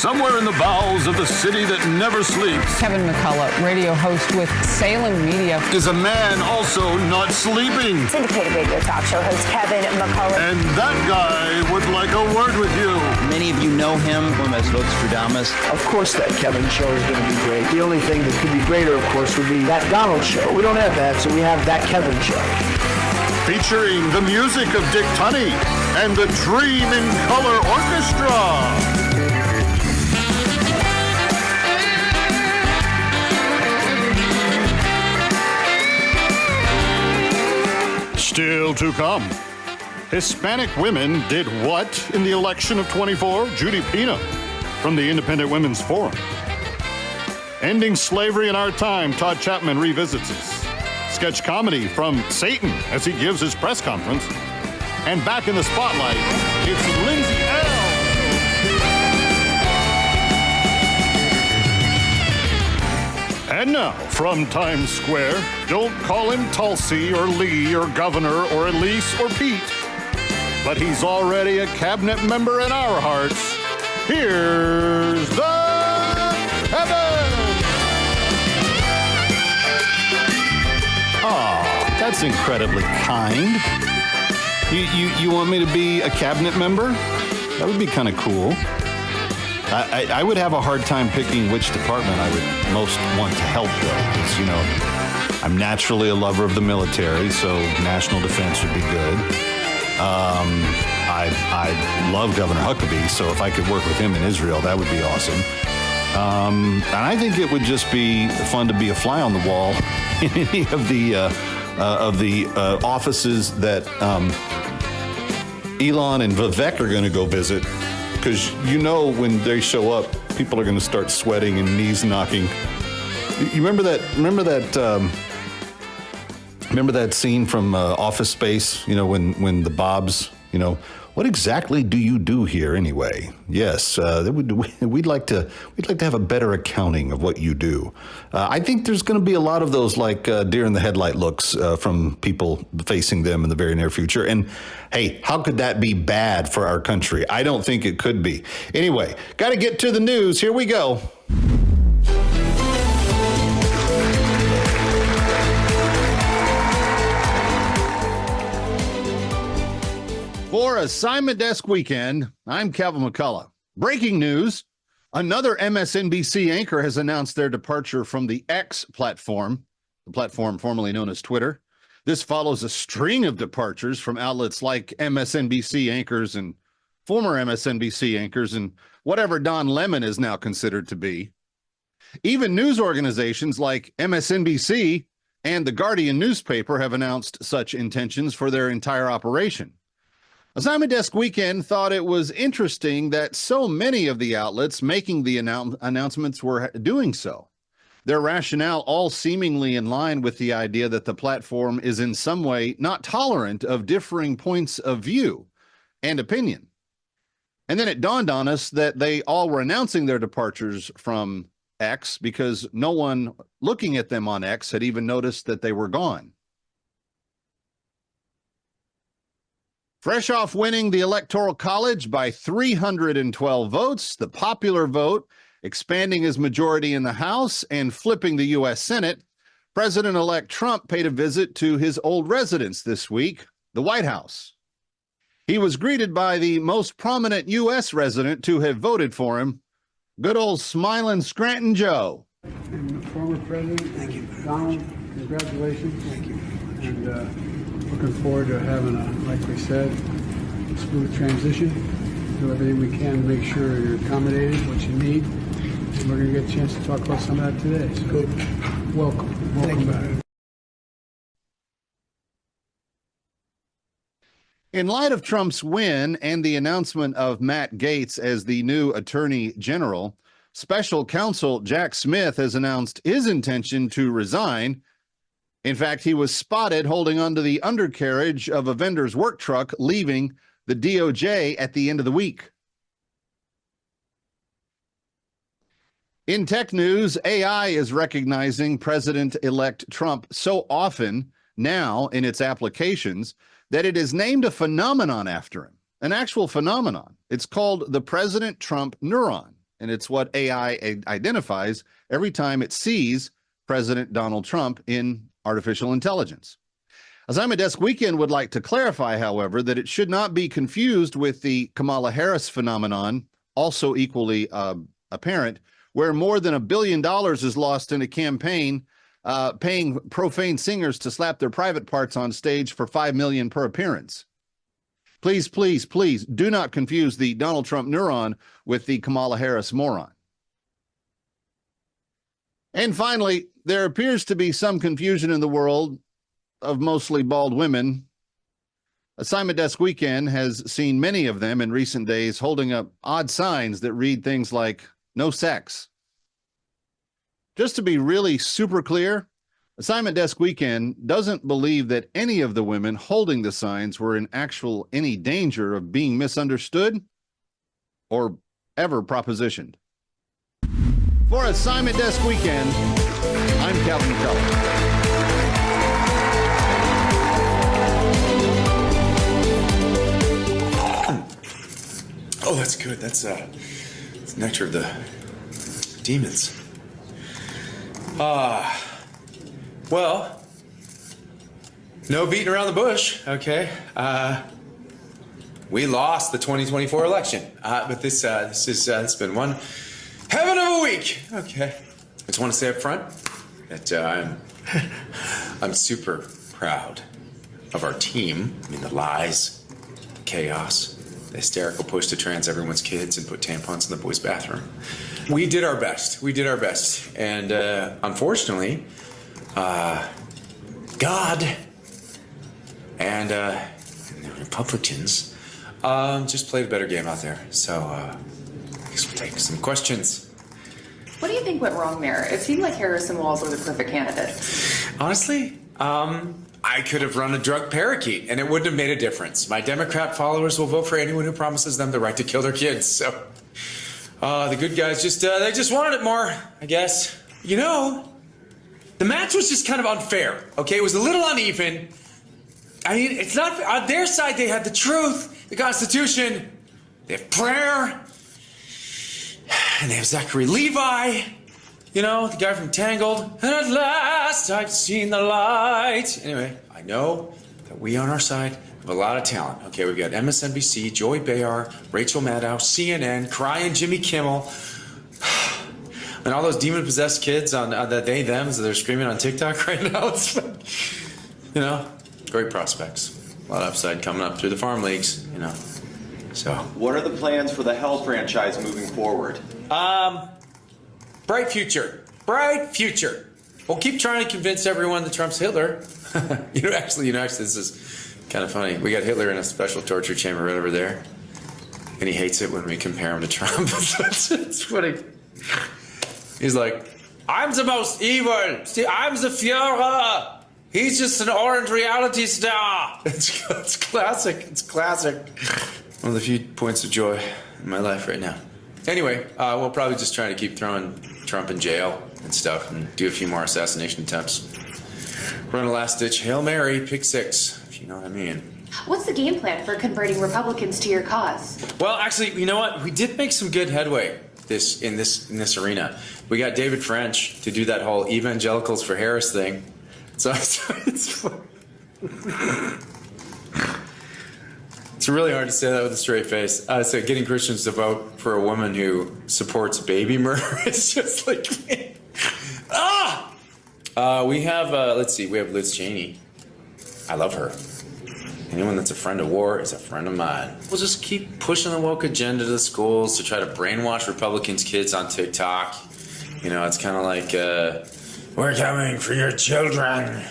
somewhere in the bowels of the city that never sleeps, Kevin McCullough, radio host with Salem Media, is a man also not sleeping. Syndicated radio talk show host Kevin McCullough. And that guy would like a word with you. Many of you know him as Vostradamus. Of course that Kevin show is going to be great. The only thing that could be greater, of course, would be that Donald show. We don't have that, so we have that Kevin show. Featuring the music of Dick Tunney and the Dream in Color Orchestra. Still to come. Hispanic women did what in the election of 24? Judy Pina from the Independent Women's Forum. Ending slavery in our time, Todd Chapman revisits us. Sketch comedy from Satan as he gives his press conference. And back in the spotlight, it's Lindsay L. And now, from Times Square, don't call him Tulsi or Lee or Governor or Elise or Pete. But he's already a cabinet member in our hearts. Here's the Kevin! Aw, that's incredibly kind. You want me to be a cabinet member? That would be kind of cool. I would have a hard time picking which department I would most want to help, though, because, you know, I'm naturally a lover of the military, so national defense would be good. I love Governor Huckabee, so if I could work with him in Israel, that would be awesome. And I think it would just be fun to be a fly on the wall in any of the offices that Elon and Vivek are going to go visit. Because you know when they show up, people are going to start sweating and knees knocking. You remember that? Remember that scene from Office Space? You know when the Bobs, you know, what exactly do you do here anyway? Yes, we'd like to have a better accounting of what you do. I think there's going to be a lot of those like deer in the headlight looks from people facing them in the very near future. And hey, how could that be bad for our country? I don't think it could be. Anyway, got to get to the news. Here we go. For Assignment Desk Weekend, I'm Kevin McCullough. Breaking news, another MSNBC anchor has announced their departure from the X platform, the platform formerly known as Twitter. This follows a string of departures from outlets like MSNBC anchors and former MSNBC anchors and whatever Don Lemon is now considered to be. Even news organizations like MSNBC and the Guardian newspaper have announced such intentions for their entire operation. Assignment Desk Weekend thought it was interesting that so many of the outlets making the announcements were doing so. Their rationale all seemingly in line with the idea that the platform is in some way not tolerant of differing points of view and opinion. And then it dawned on us that they all were announcing their departures from X because no one looking at them on X had even noticed that they were gone. Fresh off winning the Electoral College by 312 votes, the popular vote expanding his majority in the House and flipping the U.S. Senate, President-elect Trump paid a visit to his old residence this week, the White House. He was greeted by the most prominent U.S. resident to have voted for him, good old smiling Scranton Joe. And former President, thank you, Donald, congratulations. Thank you. And looking forward to having like we said, smooth transition. Do everything we can to make sure you're accommodated, what you need. And we're going to get a chance to talk about some of that today. So good. Welcome back. In light of Trump's win and the announcement of Matt Gaetz as the new Attorney General, Special Counsel Jack Smith has announced his intention to resign. In fact, he was spotted holding onto the undercarriage of a vendor's work truck leaving the DOJ at the end of the week. In tech news, AI is recognizing President-elect Trump so often now in its applications that it has named a phenomenon after him, an actual phenomenon. It's called the President Trump neuron, and it's what AI identifies every time it sees President Donald Trump in artificial intelligence. Assignment Desk Weekend would like to clarify, however, that it should not be confused with the Kamala Harris phenomenon, also equally apparent, where more than $1 billion is lost in a campaign paying profane singers to slap their private parts on stage for $5 million per appearance. Please, please, please do not confuse the Donald Trump neuron with the Kamala Harris moron. And finally, there appears to be some confusion in the world of mostly bald women. Assignment Desk Weekend has seen many of them in recent days holding up odd signs that read things like "no sex." Just to be really super clear, Assignment Desk Weekend doesn't believe that any of the women holding the signs were in any danger of being misunderstood or ever propositioned. For Assignment Desk Weekend, I'm Calvin McCullough. Oh, that's good. That's nectar of the demons. Well, no beating around the bush, okay? We lost the 2024 election, but it's been one heaven of a week, okay? I just want to say up front that I'm super proud of our team. I mean, the lies, the chaos, the hysterical push to trans everyone's kids and put tampons in the boys' bathroom. We did our best. We did our best. And unfortunately, God and the Republicans just played a better game out there. So I guess we'll take some questions. What do you think went wrong there? It seemed like Harrison Walls was a perfect candidate. Honestly, I could have run a drug parakeet, and it wouldn't have made a difference. My Democrat followers will vote for anyone who promises them the right to kill their kids. So the good guys they just wanted it more, I guess. You know, the match was just kind of unfair, okay? It was a little uneven. I mean, it's not on their side. They had the truth, the Constitution, they have prayer, and they have Zachary Levi. You know, the guy from Tangled. And at last, I've seen the light. Anyway, I know that we on our side have a lot of talent. Okay, we've got MSNBC, Joy Behar, Rachel Maddow, CNN, crying Jimmy Kimmel. And all those demon-possessed kids on the they-thems that they're screaming on TikTok right now. It's, you know, great prospects. A lot of upside coming up through the farm leagues, you know. So. What are the plans for the Hell franchise moving forward? Bright future. Bright future. We'll keep trying to convince everyone that Trump's Hitler. You know, actually, this is kind of funny. We got Hitler in a special torture chamber right over there. And he hates it when we compare him to Trump. It's funny. He's like, I'm the most evil. See, I'm the Führer. He's just an orange reality star. It's classic. It's classic. One of the few points of joy in my life right now. Anyway, we'll probably just try to keep throwing Trump in jail and stuff and do a few more assassination attempts. Run a last-ditch Hail Mary, pick six, if you know what I mean. What's the game plan for converting Republicans to your cause? Well, actually, you know what? We did make some good headway in this arena. We got David French to do that whole evangelicals for Harris thing. So it's really hard to say that with a straight face. So getting Christians to vote for a woman who supports baby murder is just like, we have, let's see, we have Liz Cheney. I love her. Anyone that's a friend of war is a friend of mine. We'll just keep pushing the woke agenda to the schools to try to brainwash Republicans' kids on TikTok. You know, it's kind of like, we're coming for your children.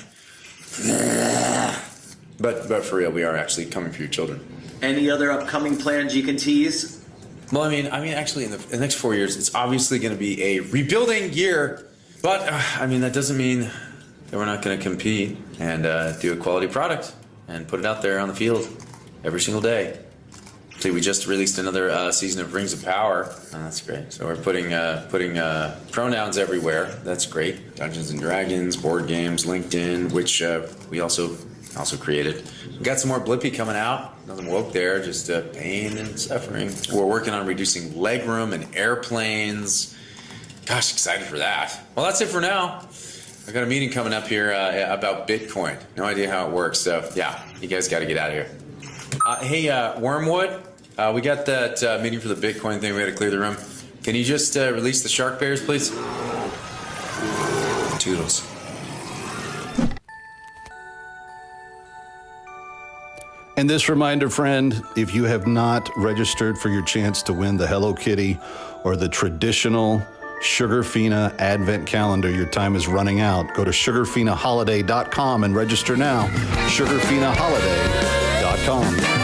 But for real, we are actually coming for your children. Any other upcoming plans you can tease? Well, I mean, actually, in the next 4 years, it's obviously going to be a rebuilding year. But, I mean, that doesn't mean that we're not going to compete and do a quality product and put it out there on the field every single day. See, we just released another season of Rings of Power, and that's great. So we're putting pronouns everywhere. That's great. Dungeons and Dragons, board games, LinkedIn, which we also also created. We got some more Blippi coming out. Nothing woke there, just pain and suffering. We're working on reducing legroom in airplanes. Gosh, excited for that. Well, that's it for now. I got a meeting coming up here about Bitcoin. No idea how it works. So, yeah, you guys got to get out of here. Hey, Wormwood, we got that meeting for the Bitcoin thing. We had to clear the room. Can you just release the shark bears, please? Toodles. And this reminder, friend, if you have not registered for your chance to win the Hello Kitty or the traditional Sugarfina Advent Calendar, your time is running out. Go to sugarfinaholiday.com and register now. sugarfinaholiday.com.